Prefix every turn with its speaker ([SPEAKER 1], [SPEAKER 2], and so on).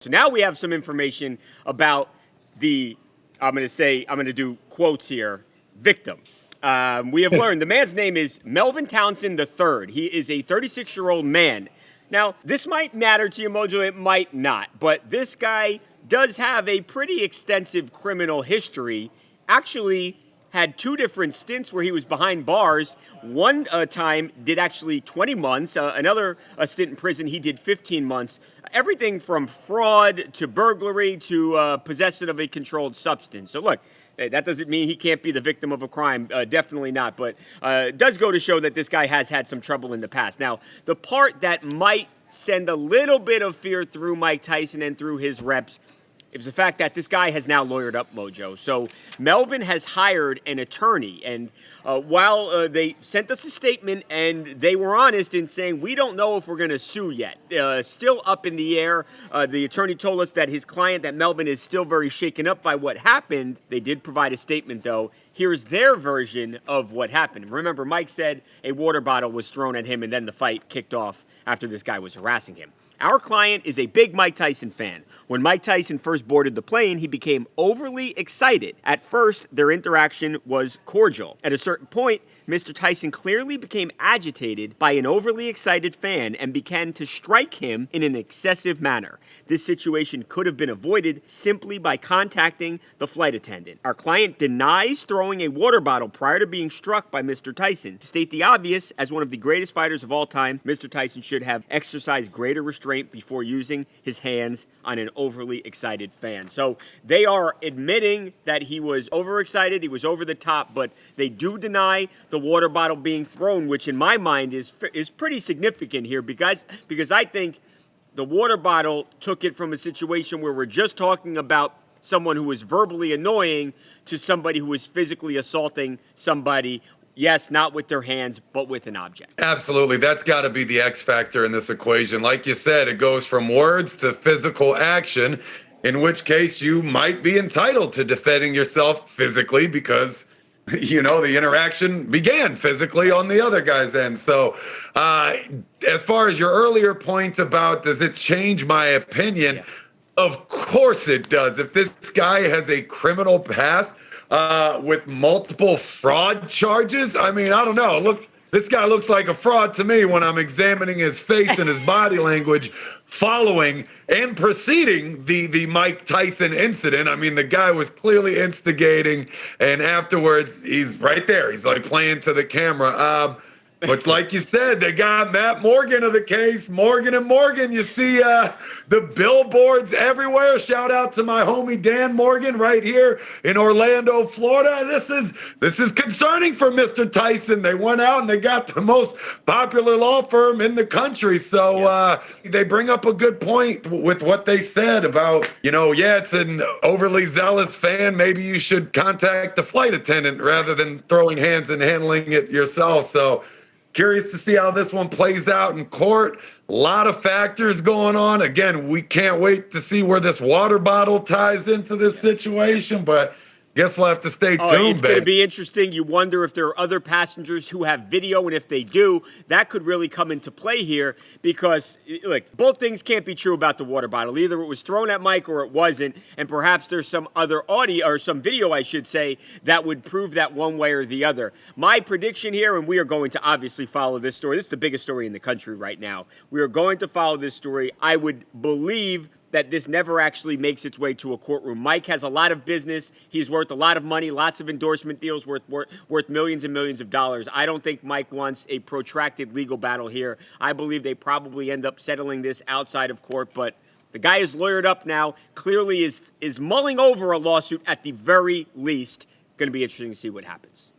[SPEAKER 1] So now we have some information about I'm going to do quotes here, victim. We have learned the man's name is Melvin Townsend III. He is a 36-year-old man. Now, this might matter to you, Mojo, it might not, but this guy does have a pretty extensive criminal history. Actually, had two different stints where he was behind bars. One time did actually 20 months. Another stint in prison, he did 15 months. Everything from fraud to burglary to possession of a controlled substance. So look, that doesn't mean he can't be the victim of a crime. Definitely not. But it does go to show that this guy has had some trouble in the past. Now, the part that might send a little bit of fear through Mike Tyson and through his reps is the fact that this guy has now lawyered up, Mojo. So Melvin has hired an attorney, and while they sent us a statement and they were honest in saying, we don't know if we're going to sue yet, still up in the air. The attorney told us that his client, that Melvin, is still very shaken up by what happened. They did provide a statement, though. Here's their version of what happened. Remember, Mike said a water bottle was thrown at him and then the fight kicked off after this guy was harassing him. Our client is a big Mike Tyson fan. When Mike Tyson first boarded the plane, he became overly excited. At first, their interaction was cordial. At a certain point, Mr. Tyson clearly became agitated by an overly excited fan and began to strike him in an excessive manner. This situation could have been avoided simply by contacting the flight attendant. Our client denies throwing a water bottle prior to being struck by Mr. Tyson. To state the obvious, as one of the greatest fighters of all time, Mr. Tyson should have exercised greater restraint before using his hands on an overly excited fan. So they are admitting that he was overexcited, he was over the top, but they do deny the water bottle being thrown, which in my mind is pretty significant here because I think the water bottle took it from a situation where we're just talking about someone who was verbally annoying to somebody who was physically assaulting somebody. Yes, not with their hands, but with an object.
[SPEAKER 2] Absolutely. That's got to be the X factor in this equation. Like you said, it goes from words to physical action, in which case you might be entitled to defending yourself physically because, you know, the interaction began physically on the other guy's end. So as far as your earlier point about does it change my opinion, yeah. Of course it does. If this guy has a criminal past, with multiple fraud charges. I mean, I don't know. Look, this guy looks like a fraud to me when I'm examining his face and his body language following and preceding the Mike Tyson incident. I mean, the guy was clearly instigating, and afterwards, he's right there. He's like playing to the camera. But like you said, they got Matt Morgan of the case. Morgan and Morgan, you see the billboards everywhere. Shout out to my homie Dan Morgan right here in Orlando, Florida. This is concerning for Mr. Tyson. They went out and they got the most popular law firm in the country. So they bring up a good point with what they said about, you know, yeah, it's an overly zealous fan. Maybe you should contact the flight attendant rather than throwing hands and handling it yourself. So curious to see how this one plays out in court. A lot of factors going on. Again, we can't wait to see where this water bottle ties into this situation, but guess we'll have to stay tuned,
[SPEAKER 1] It's going to be interesting. You wonder if there are other passengers who have video, and if they do, that could really come into play here because, look, both things can't be true about the water bottle. Either it was thrown at Mike or it wasn't, and perhaps there's some other audio, or some video, I should say, that would prove that one way or the other. My prediction here, and we are going to obviously follow this story. This is the biggest story in the country right now. We are going to follow this story. I would believe that this never actually makes its way to a courtroom. Mike has a lot of business. He's worth a lot of money, lots of endorsement deals worth millions and millions of dollars. I don't think Mike wants a protracted legal battle here. I believe they probably end up settling this outside of court, but the guy is lawyered up now, clearly is mulling over a lawsuit at the very least. Going to be interesting to see what happens.